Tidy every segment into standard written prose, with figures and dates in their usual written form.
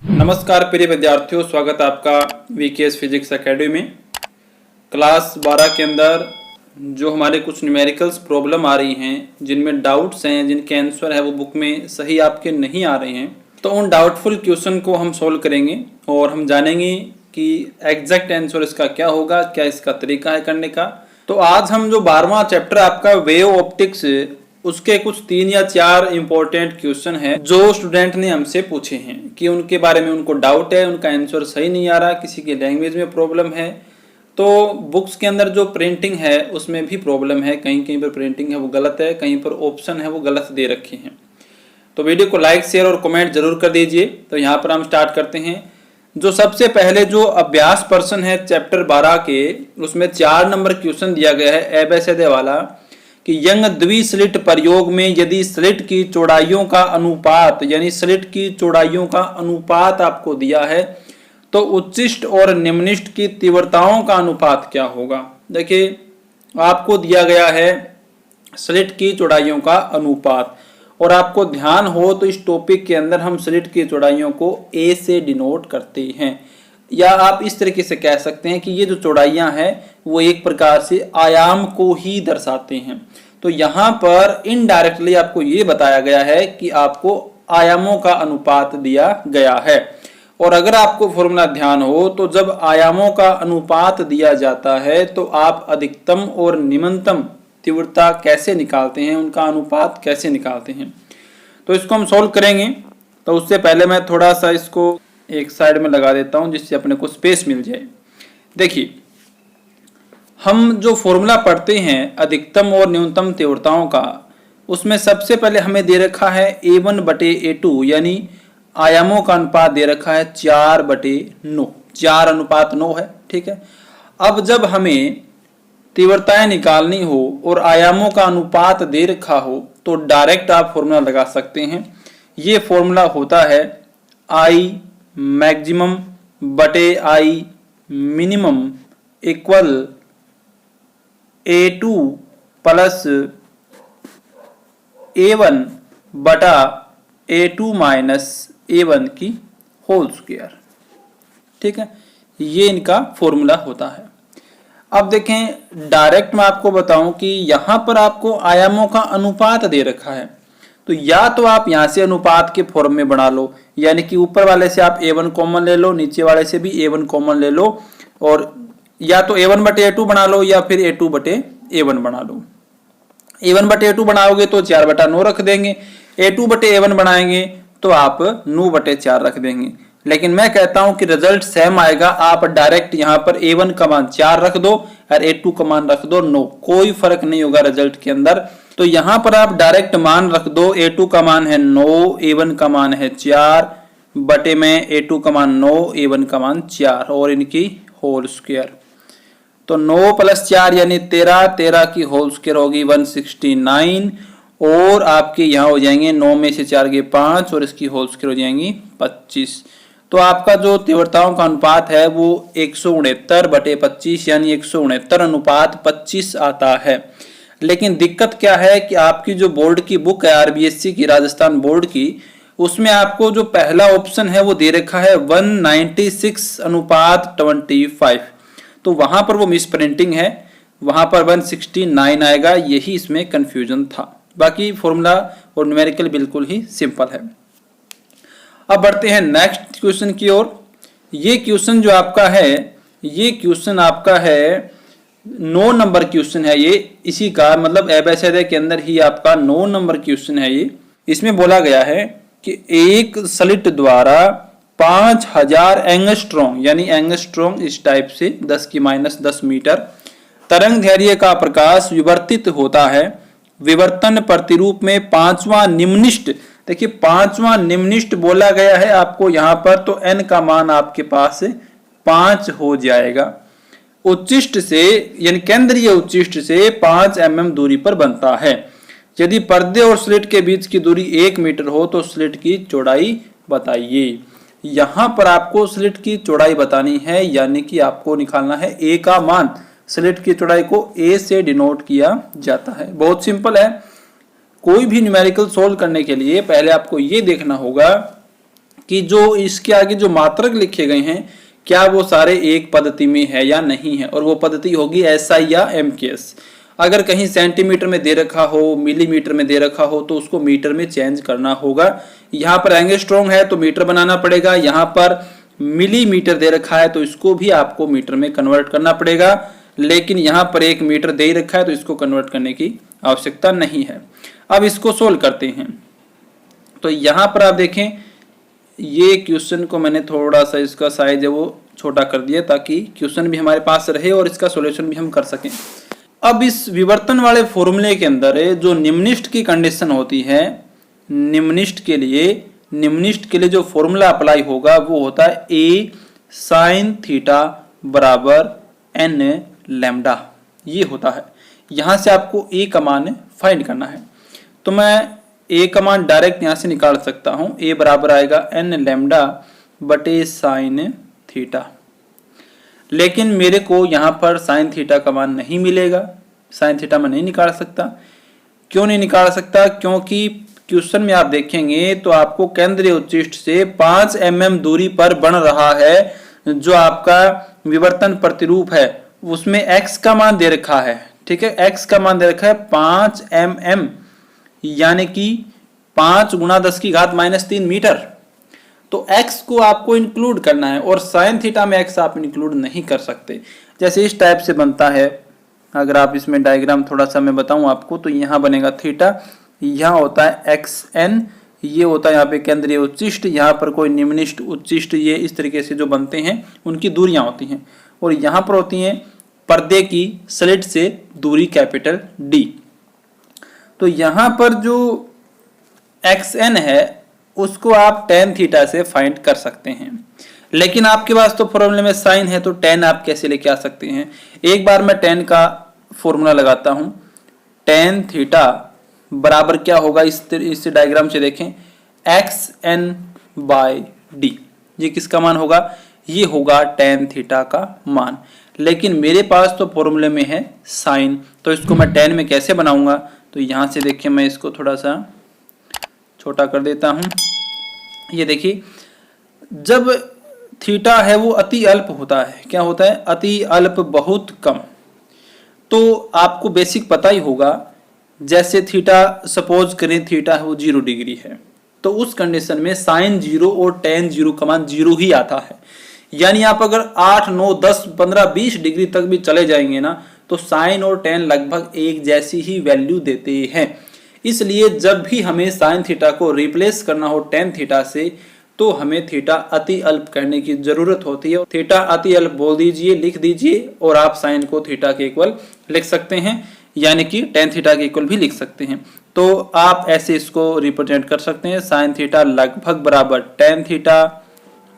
नमस्कार प्रिय विद्यार्थियों, स्वागत है आपका वीकेएस फिजिक्स एकेडमी में। क्लास 12 के अंदर जो हमारे कुछ न्यूमेरिकल्स प्रॉब्लम आ रही हैं, जिनमें डाउट्स हैं, जिनके आंसर है वो बुक में सही आपके नहीं आ रहे हैं, तो उन डाउटफुल क्वेश्चन को हम सोल्व करेंगे और हम जानेंगे कि एग्जैक्ट आंसर इसका क्या होगा, क्या इसका तरीका है करने का। तो आज हम जो 12वां चैप्टर आपका वेव ऑप्टिक्स, उसके कुछ 3 या 4 इंपॉर्टेंट क्वेश्चन है जो स्टूडेंट ने हमसे पूछे हैं कि उनके बारे में उनको डाउट है, उनका आंसर सही नहीं आ रहा, किसी के लैंग्वेज में प्रॉब्लम है। तो बुक्स के अंदर जो प्रिंटिंग है उसमें भी प्रॉब्लम है, कहीं कहीं पर प्रिंटिंग है वो गलत है, कहीं पर ऑप्शन है वो गलत दे रखे हैं। तो वीडियो को लाइक शेयर और कमेंट जरूर कर दीजिए। तो यहाँ पर हम स्टार्ट करते हैं। जो सबसे पहले जो अभ्यास प्रश्न है चैप्टर 12 के, उसमें 4 नंबर क्वेश्चन दिया गया है एबेसिडे वाला कि यंग द्विस्लिट प्रयोग में यदि स्लिट की चौड़ाइयों का अनुपात, यानी स्लिट की चौड़ाइयों का अनुपात आपको दिया है, तो उच्चिष्ट और निम्निष्ट की तीव्रताओं का अनुपात क्या होगा। देखिए आपको दिया गया है स्लिट की चौड़ाइयों का अनुपात, और आपको ध्यान हो तो इस टॉपिक के अंदर हम स्लिट की चौड़ाइयों को ए से डिनोट करते हैं, या आप इस तरीके से कह सकते हैं कि ये जो चौड़ाइयां हैं वो एक प्रकार से आयाम को ही दर्शाते हैं। तो यहाँ पर इनडायरेक्टली आपको ये बताया गया है कि आपको आयामों का अनुपात दिया गया है। और अगर आपको फॉर्मूला ध्यान हो तो जब आयामों का अनुपात दिया जाता है तो आप अधिकतम और निम्नतम तीव्रता कैसे निकालते हैं, उनका अनुपात कैसे निकालते हैं। तो इसको हम सोल्व करेंगे। तो उससे पहले मैं थोड़ा सा इसको एक साइड में लगा देता हूं जिससे अपने को स्पेस मिल जाए। देखिए हम जो फॉर्मूला पढ़ते हैं अधिकतम और न्यूनतम तीव्रताओं का, उसमें सबसे पहले हमें दे रखा है A1/A2, यानी आयामों का अनुपात दे रखा है 4/9, 4:9 है। ठीक है। अब जब हमें तीव्रताएं निकालनी हो और आयामों का अनुपात दे रखा हो तो डायरेक्ट आप फॉर्मूला लगा सकते हैं। ये फॉर्मूला होता है I मैक्सिमम बटे I minimum equal A2 plus A1 बटा A2 माइनस A1 की होल स्क्वायर। ठीक है, ये इनका फॉर्मूला होता है। अब देखें डायरेक्ट मैं आपको बताऊं कि यहां पर आपको आयामों का अनुपात दे रखा है, तो या तो आप यहां से अनुपात के फॉर्म में बना लो, यानी कि ऊपर वाले से आप A1 कॉमन ले लो, नीचे वाले से भी A1 कॉमन ले लो, और या तो A1/A2 बना लो या फिर A2/A1 बना लो। A1/A2 बनाओगे तो 4/9 रख देंगे, A2/A1 बनाएंगे तो आप 9/4 रख देंगे। लेकिन मैं कहता हूं कि रिजल्ट सेम आएगा। आप डायरेक्ट यहां पर A1 का मान 4 रख दो और A2 का मान रख दो 9, कोई फर्क नहीं होगा रिजल्ट के अंदर। तो यहां पर आप डायरेक्ट मान रख दो, A2 का मान है 9, A1 का मान है 4 बटे में A2 का मान 9, A1 का मान 4 और इनकी होल स्क्वायर। तो 9 + 4 यानी 13, 13 की होल स्क्वायर होगी 169, और आपके यहाँ हो जाएंगे 9 में से 4 गए 5 और इसकी होल स्क्वायर हो जाएंगी 25। तो आपका जो तीव्रताओं का अनुपात है वो 169/25 यानी 169:25 आता है। लेकिन दिक्कत क्या है कि आपकी जो बोर्ड की बुक है आरबीएससी की, राजस्थान बोर्ड की, उसमें आपको जो पहला ऑप्शन है वो दे रखा है 196:25, तो वहां पर वो मिस प्रिंटिंग है, वहां पर 169 आएगा। यही इसमें कंफ्यूजन था। बाकी फॉर्मूला और न्यूमेरिकल बिल्कुल ही सिंपल है। अब बढ़ते हैं नेक्स्ट क्वेश्चन की ओर। ये क्वेश्चन जो आपका है, ये क्वेश्चन आपका है 9 नंबर क्वेश्चन है। ये इसी का मतलब एबेसिडे के अंदर ही आपका 9 नंबर क्वेश्चन है। ये इसमें बोला गया है कि एक स्लिट द्वारा 5000 एंगस्ट्रॉम, यानी एंगस्ट्रॉम इस टाइप से 10⁻10 मीटर तरंग दैर्घ्य का प्रकाश विवर्तित होता है। विवर्तन प्रतिरूप में 5वां निम्निष्ट, देखिए 5वां निम्निष्ट बोला गया है आपको यहाँ पर, तो n का मान आपके पास 5 हो जाएगा। उच्चिष्ट से यानी केंद्रीय उच्चिष्ट से 5 mm दूरी पर बनता है। यदि पर्दे और स्लिट के बीच की दूरी 1 मीटर हो तो स्लिट की चौड़ाई बताइए। यहां पर आपको स्लिट की चौड़ाई बतानी है, यानी कि आपको निकालना है A का मान। स्लिट की चौड़ाई को A से डिनोट किया जाता है। बहुत सिंपल है। कोई भी न्यूमेरिकल सोल्व करने के लिए पहले आपको ये देखना होगा कि जो इसके आगे जो मात्रक लिखे गए हैं क्या वो सारे एक पद्धति में है या नहीं है, और वो पद्धति होगी SI या MKS। अगर कहीं सेंटीमीटर में दे रखा हो, मिलीमीटर में दे रखा हो, तो उसको मीटर में चेंज करना होगा। यहाँ पर एंगस्ट्रॉम है तो मीटर बनाना पड़ेगा, यहाँ पर मिलीमीटर दे रखा है तो इसको भी आपको मीटर में कन्वर्ट करना पड़ेगा, लेकिन यहाँ पर 1 मीटर दे रखा है तो इसको कन्वर्ट करने की आवश्यकता नहीं है। अब इसको सोल्व करते हैं। तो यहाँ पर आप देखें, ये क्वेश्चन को मैंने थोड़ा सा इसका साइज है वो छोटा कर दिया ताकि क्वेश्चन भी हमारे पास रहे और इसका सॉल्यूशन भी हम कर सकें। अब इस विवर्तन वाले फॉर्मूले के अंदर जो निम्नलिखित की कंडीशन होती है, निम्नलिखित के लिए जो फॉर्मूला अप्लाई होगा वो होता है A sin थीटा बराबर n लैम्डा, ये होता है। यहाँ से आपको A का मान फाइंड करना है, तो मैं A का मान डायरेक्ट यहाँ से निकाल सकता हूँ। A बराबर आएगा n लैम्डा बटे साइन थीटा, लेकिन मेरे को यहाँ पर साइन थीटा का मान नहीं मिलेगा, साइन थीटा मैं नहीं निकाल सकता। क्यों नहीं निकाल सकता? क्योंकि क्वेश्चन में आप देखेंगे तो आपको केंद्रीय उच्चिष्ट से 5 mm दूरी पर बन रहा है जो आपका विवर्तन प्रतिरूप है, उसमें x का मान दे रखा है। ठीक है, x का मान दे रखा है 5 mm, यानी कि 5 गुणा 10 की घात -3 मीटर। तो x को आपको इंक्लूड करना है, और साइन थीटा में x आप इंक्लूड नहीं कर सकते। जैसे इस टाइप से बनता है, अगर आप इसमें डायग्राम थोड़ा सा मैं बताऊं आपको, तो यहाँ बनेगा थीटा, यहाँ होता है xn, ये होता है यहाँ पे केंद्रीय उच्चिष्ट, यहाँ पर कोई निम्नलिखित उच्चिष्ट, ये इस तरीके से जो बनते हैं उनकी दूरियां होती हैं, और यहाँ पर होती हैं पर्दे की स्लिट से दूरी कैपिटल D। तो यहाँ पर जो xn है उसको आप tan थीटा से फाइंड कर सकते हैं, लेकिन आपके पास तो फॉर्मूले में साइन है तो tan आप कैसे लेके आ सकते हैं? एक बार मैं tan का फॉर्मूला लगाता हूं। tan थीटा बराबर क्या होगा, इस डायग्राम से देखें, xn/d। ये किसका मान होगा? ये होगा tan थीटा का मान, लेकिन मेरे पास तो फॉर्मूले में है साइन, तो इसको मैं tan में कैसे बनाऊंगा? तो यहां से देखिए, मैं इसको थोड़ा सा छोटा कर देता हूं। ये देखिए, जब थीटा है वो अति अल्प होता है, क्या होता है? अति अल्प, बहुत कम। तो आपको बेसिक पता ही होगा, जैसे थीटा, सपोज करें थीटा है वो 0 डिग्री है, तो उस कंडीशन में साइन 0 और tan 0 का मान 0 ही आता है। यानी आप अगर 8, 9, 10, 15, 20 डिग्री तक भी चले जाएंगे ना, तो साइन और tan लगभग एक जैसी ही वैल्यू देते हैं। इसलिए जब भी हमें साइन थीटा को रिप्लेस करना हो tan थीटा से, तो हमें थीटा अति अल्प कहने की जरूरत होती है। थीटा अति अल्प बोल दीजिए, लिख दीजिए, और आप साइन को थीटा के इक्वल लिख सकते हैं, यानी कि tan थीटा के इक्वल भी लिख सकते हैं। तो आप ऐसे इसको रिप्रेजेंट कर सकते हैं, साइन थीटा लगभग बराबर tan थीटा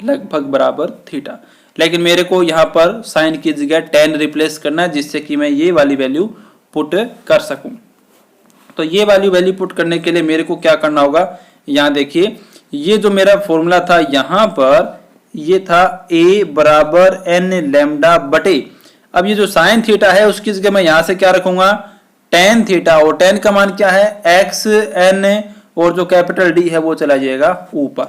लगभग बराबर थीटा। लेकिन मेरे को यहाँ पर साइन की जगह tan रिप्लेस करना है, जिससे कि मैं ये वाली वैल्यू पुट कर सकूं। तो ये वाली वैल्यू पुट करने के लिए मेरे को क्या करना होगा? यहाँ देखिए, ये जो मेरा फॉर्मूला था, यहाँ पर ये था a बराबर n लैम्डा बटे, अब ये जो साइन थीटा है उसकी जगह मैं यहाँ से क्या रखूंगा? tan थीटा, और tan का मान क्या है? xn, और जो कैपिटल D है वो चला जाएगा ऊपर,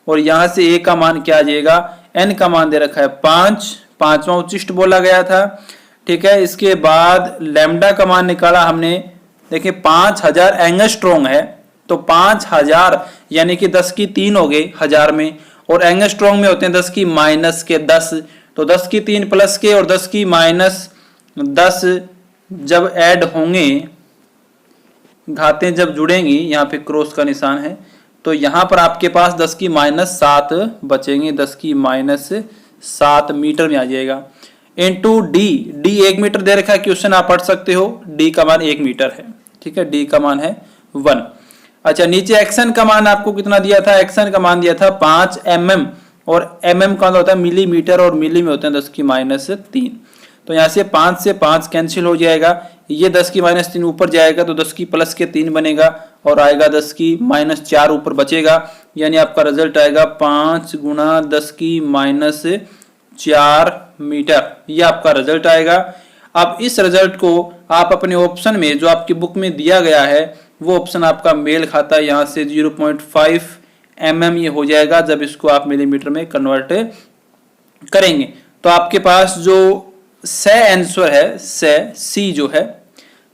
और यहाँ से a का मान क्या आ जाएगा? n का मान दे रखा है 5, 5वां उच्चिष्ट बोला गया था। ठीक है, इसके बाद लैम्डा का मान निकाला हमने, देखिए 5000 एंगस्ट्रॉम है, तो 5000 यानी कि 10 की 3 हो गए हजार में, और एंगस्ट्रॉम में होते हैं 10 की -10, तो 10 की 3 प्लस के और 10 की -10 जब ऐड होंगे, घातें जब जुड़ेंगी, यहाँ पे क्रॉस का निशान है, तो यहाँ पर आपके पास 10 की -7 बचेंगे, 10 की -7 मीटर में आ जाएगा, इंटू डी 1 मीटर दे रखा है क्वेश्चन, आप पढ़ सकते हो, डी का मान 1 मीटर है। ठीक है, डी का मान है 1। अच्छा, नीचे एक्सन का मान आपको कितना दिया था? एक्सन का मान दिया था 5 mm, और mm का होता है मिलीमीटर, और मिली में होते हैं 10 की -3। तो यहाँ से 5 से 5 कैंसिल हो जाएगा, ये 10 की -3 ऊपर जाएगा तो 10 की प्लस के 3 बनेगा, और आएगा 10 की -4 ऊपर बचेगा, यानी आपका रिजल्ट आएगा 5 गुणा 10 की -4 मीटर, ये आपका रिजल्ट आएगा। अब इस रिजल्ट को आप अपने ऑप्शन में जो आपकी बुक में दिया गया है वो ऑप्शन आपका मेल खाता है, यहाँ से 0.5 mm ये हो जाएगा जब इसको आप मिलीमीटर में कन्वर्ट करेंगे। तो आपके पास जो स आंसर है, सी जो है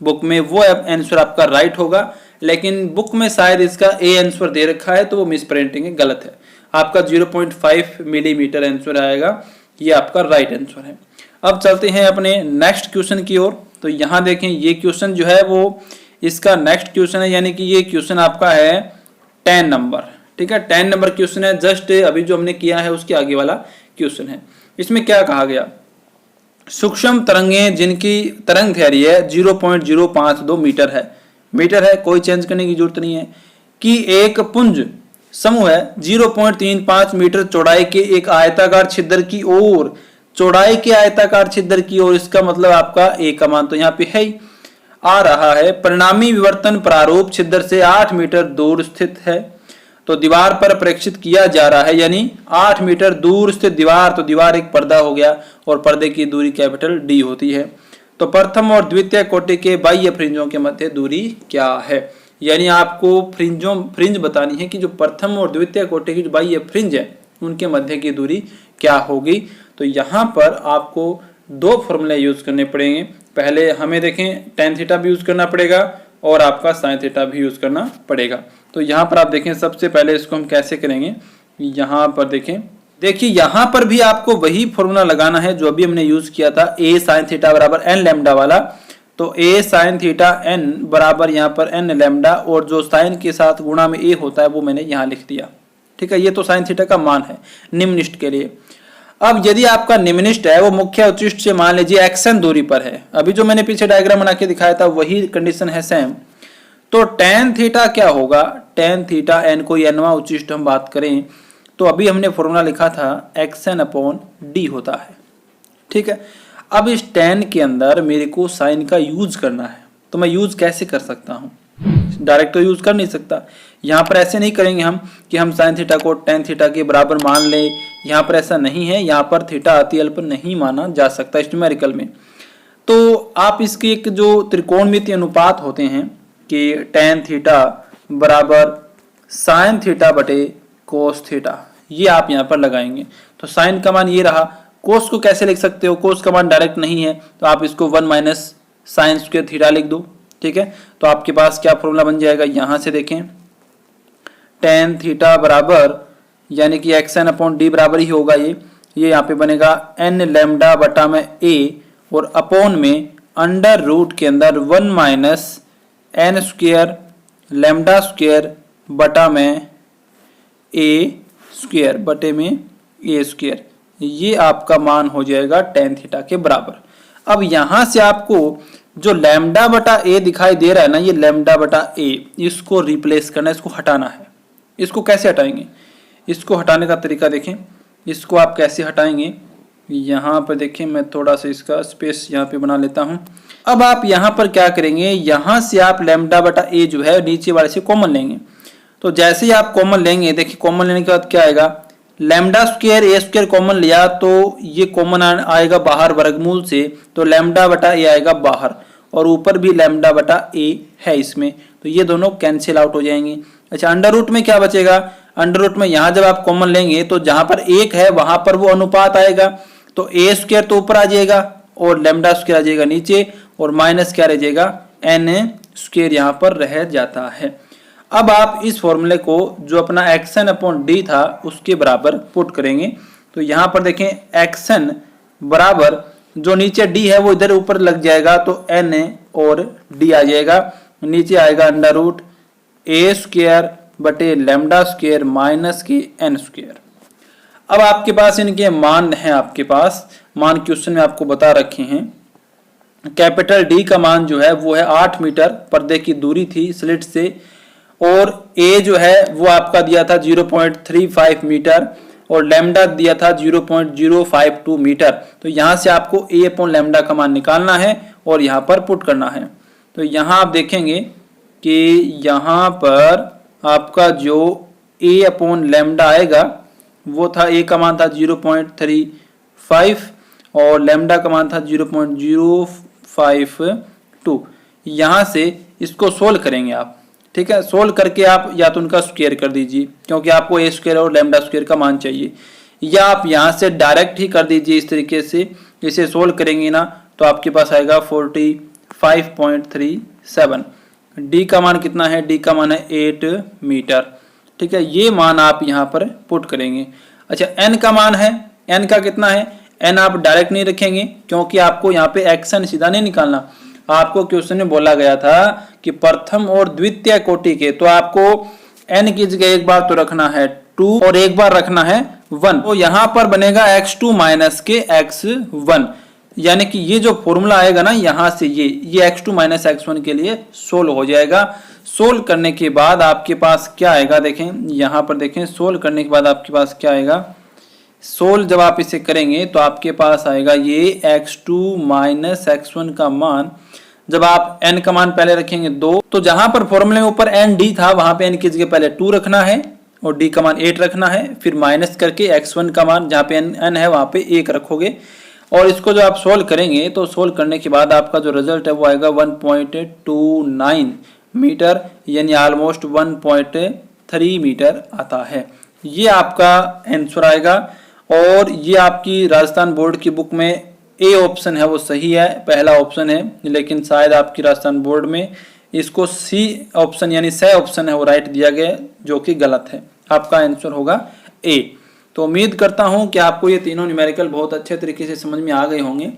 बुक में, वो आंसर आपका राइट होगा। लेकिन बुक में शायद इसका ए आंसर दे रखा है तो वो मिस प्रिंटिंग है, गलत है। आपका 0.5 मिलीमीटर आंसर आएगा, ये आपका राइट आंसर है। अब चलते हैं अपने नेक्स्ट क्वेश्चन की ओर। तो यहाँ देखें ये क्वेश्चन जो है वो इसका नेक्स्ट क्वेश्चन है, यानी कि ये क्वेश्चन आपका है 10 नंबर, ठीक है। 10 नंबर क्वेश्चन है, जस्ट अभी जो हमने किया है उसके आगे वाला क्वेश्चन है। इसमें क्या कहा गया, सूक्ष्म तरंगें जिनकी तरंग दैर्घ्य है 0.052 मीटर है, कोई चेंज करने की जरूरत नहीं है, कि एक पुंज समूह है 0.35 मीटर चौड़ाई के एक आयताकार छिद्र की ओर, चौड़ाई के आयताकार छिद्र की ओर, इसका मतलब आपका ए का मान तो यहाँ पे है ही आ रहा है। परिणामी विवर्तन प्रारूप छिद्र से 8 मीटर दूर स्थित है, तो दीवार पर प्रेक्षित किया जा रहा है, यानी 8 मीटर दूर स्थित दीवार, तो दीवार एक पर्दा हो गया और पर्दे की दूरी कैपिटल डी होती है। तो प्रथम और द्वितीय कोटि के बाह्य फ्रिंजों के मध्य दूरी क्या है, यानी आपको फ्रिंज बतानी है कि जो प्रथम और द्वितीय कोटि की जो बाह्य फ्रिंज है उनके मध्य की दूरी क्या होगी। तो यहाँ पर आपको दो फॉर्मूले यूज करने पड़ेंगे। पहले हमें देखें tan थीटा भी यूज करना पड़ेगा और आपका sin थीटा भी यूज करना पड़ेगा। तो यहाँ पर आप देखें, सबसे पहले इसको हम कैसे करेंगे, यहाँ पर देखिए यहाँ पर भी आपको वही फॉर्मूला लगाना है जो अभी हमने यूज किया था, a sin थीटा बराबर n लैम्डा वाला। तो a sin थीटा n बराबर यहाँ पर n लैम्डा, और जो साइन के साथ गुणा में a होता है वो मैंने यहाँ लिख दिया, ठीक है। ये तो sin थीटा का मान है निम्ननिष्ठ के लिए। अब यदि आपका निम्ननिष्ठ है वो मुख्य उच्चिष्ट से मान लीजिए xn दूरी पर है, अभी जो मैंने पीछे डायग्राम बना के दिखाया था वही कंडीशन है सेम। तो tan थीटा क्या होगा, tan थीटा n कोई nवां उच्चिष्ट हम बात करें तो अभी हमने फॉर्मूला लिखा था xn/d होता है, ठीक है। अब इस tan के अंदर मेरे को साइन का यूज करना है, तो मैं यूज कैसे कर सकता हूँ, डायरेक्ट तो यूज कर नहीं सकता। यहाँ पर ऐसे नहीं करेंगे हम कि हम साइन थीटा को tan थीटा के बराबर मान लें, यहाँ पर ऐसा नहीं है। यहाँ पर थीटा अति अल्प नहीं माना जा सकता इस न्यूमेरिकल में। तो आप इसके एक जो त्रिकोणमितीय अनुपात होते हैं कि tan थीटा बराबर साइन थीटा बटे कोस थीटा, ये आप यहाँ पर लगाएंगे। तो साइन का मान ये रहा, कोस को कैसे लिख सकते हो, कोस का मान डायरेक्ट नहीं है तो आप इसको 1 माइनस साइन स्क्वायर थीटा लिख दो, ठीक है। तो आपके पास क्या फॉर्मूला बन जाएगा, यहाँ से देखें tan थीटा बराबर यानी कि xn/d बराबर ही होगा ये यहाँ पे बनेगा n लैम्डा बटा में a, और अपॉन में अंडर रूट के अंदर 1 minus n square lambda square बटा में a स्क्वायर बटे में a स्क्वायर, ये आपका मान हो जाएगा tan थीटा के बराबर। अब यहां से आपको जो लैम्डा बटा a दिखाई दे रहा है ना, ये लैम्डा बटा a, इसको रिप्लेस करना है, इसको हटाना है। इसको कैसे हटाएंगे, इसको हटाने का तरीका देखें, इसको आप कैसे हटाएंगे, यहाँ पर देखें मैं थोड़ा सा इसका स्पेस यहाँ पे बना लेता हूँ। अब आप यहाँ पर क्या करेंगे, यहाँ से आप लैम्डा बटा a जो है नीचे वाले से कॉमन लेंगे। तो जैसे ही आप कॉमन लेंगे, देखिए कॉमन लेने के बाद क्या आएगा, lambda square a square common लिया तो ये कॉमन आएगा बाहर वर्गमूल से, तो लैम्डा बटा a आएगा बाहर, और ऊपर भी लैम्डा बटा a है इसमें, तो ये दोनों कैंसिल आउट हो जाएंगे। अच्छा, अंडर रूट में क्या बचेगा, अंडर रूट में यहाँ जब आप कॉमन लेंगे तो जहां पर 1 है वहां पर वो अनुपात आएगा, तो a स्क्वायर तो ऊपर आ जाएगा और लैम्डा स्क्वायर आ जाएगा नीचे, और माइनस क्या रह जाएगा, n स्क्वायर यहाँ पर रह जाता है। अब आप इस फॉर्मूले को जो अपना xn/d था उसके बराबर पुट करेंगे। तो यहाँ पर देखें xn बराबर जो नीचे d है वो इधर ऊपर लग जाएगा, तो n और d आ जाएगा, नीचे आएगा अंडर रूट a स्क्वायर बटे लैम्डा स्क्वायर माइनस के n स्क्वायर। अब आपके पास इनके मान हैं, आपके पास मान क्वेश्चन में आपको बता रखे हैं। कैपिटल D का मान जो है वो है 8 मीटर, पर्दे की दूरी थी स्लिट से, और A जो है वो आपका दिया था 0.35 मीटर, और लैम्डा दिया था 0.052 मीटर। तो यहाँ से आपको A अपॉन लैम्डा का मान निकालना है और यहाँ पर पुट करना है। तो यहाँ आप देखेंगे कि यहाँ पर आपका जो A अपॉन लैम्डा आएगा वो था, A का मान था 0.35 और लैम्डा का मान था 0.052। यहाँ से इसको सोल्व करेंगे आप, ठीक है। सोल्व करके आप या तो उनका स्क्वायर कर दीजिए, क्योंकि आपको ए स्क्वायर और लैम्डा स्क्वायर का मान चाहिए, या आप यहाँ से डायरेक्ट ही कर दीजिए इस तरीके से। इसे सोल्व करेंगे ना तो आपके पास आएगा 45.37। डी का मान कितना है? डी का मान है 8 मीटर। ठीक है, ये मान आप यहाँ पर पुट करेंगे। अच्छा, एन का मान है, एन का कितना है? एन आप डायरेक्ट नहीं रखेंगे, क्योंकि आपको यहाँ पे एक्शन सीधा नहीं निकालना। आपको क्वेश्चन में बोला गया था कि प्रथम और द्वितीय कोटि के, तो आपको एन की जगह एक बार तो रखना है 2 और एक बार रखना है 1। तो यहाँ पर बनेगा x2 माइनस के x1, यानी कि ये जो फॉर्मूला आएगा ना यहाँ से ये x2 माइनस x1 के लिए सोल्व हो जाएगा। सोल्व करने के बाद आपके पास क्या आएगा, देखें यहाँ पर, देखें सोल्व करने के बाद आपके पास क्या आएगा। सोल्व जब आप इसे करेंगे तो आपके पास आएगा ये x2 माइनस x1 का मान। जब आप n का मान पहले रखेंगे 2, तो जहां पर फॉर्मूले में ऊपर n d था वहां पे n की जगह पहले 2 रखना है और d का मान 8 रखना है, फिर माइनस करके x1 का मान जहां पे n है वहां पे 1 रखोगे। और इसको जो आप सोल्व करेंगे तो सोल्व करने के बाद आपका जो रिजल्ट है वो आएगा 1.29 मीटर, यानी ऑलमोस्ट 1.3 मीटर आता है। ये आपका आंसर आएगा। और ये आपकी राजस्थान बोर्ड की बुक में ए ऑप्शन है वो सही है, पहला ऑप्शन है, लेकिन शायद आपकी राजस्थान बोर्ड में इसको सी ऑप्शन यानी स ऑप्शन है वो राइट दिया गया, जो कि गलत है। आपका आंसर होगा ए। तो उम्मीद करता हूं कि आपको ये तीनों न्यूमेरिकल बहुत अच्छे तरीके से समझ में आ गए होंगे।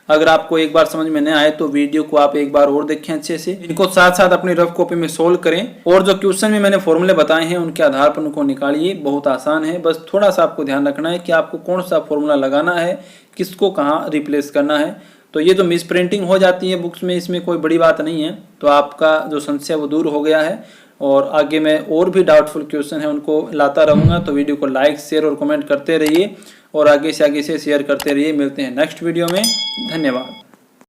अगर आपको एक बार समझ में नहीं आए तो वीडियो को आप एक बार और देखें अच्छे से, इनको साथ साथ अपनी रफ कॉपी में सोल्व करें, और जो क्वेश्चन में मैंने फॉर्मूले बताए हैं उनके आधार पर उनको निकालिए। बहुत आसान है, बस थोड़ा सा आपको ध्यान रखना है कि आपको कौन सा फॉर्मूला लगाना है, किसको कहाँ रिप्लेस करना है। तो ये जो मिस प्रिंटिंग हो जाती है बुक्स में, इसमें कोई बड़ी बात नहीं है। तो आपका जो संशय वो दूर हो गया है, और आगे मैं और भी डाउटफुल क्वेश्चन है उनको लाता रहूँगा। तो वीडियो को लाइक, शेयर और कमेंट करते रहिए, और आगे से शेयर करते रहिए। मिलते हैं नेक्स्ट वीडियो में। धन्यवाद।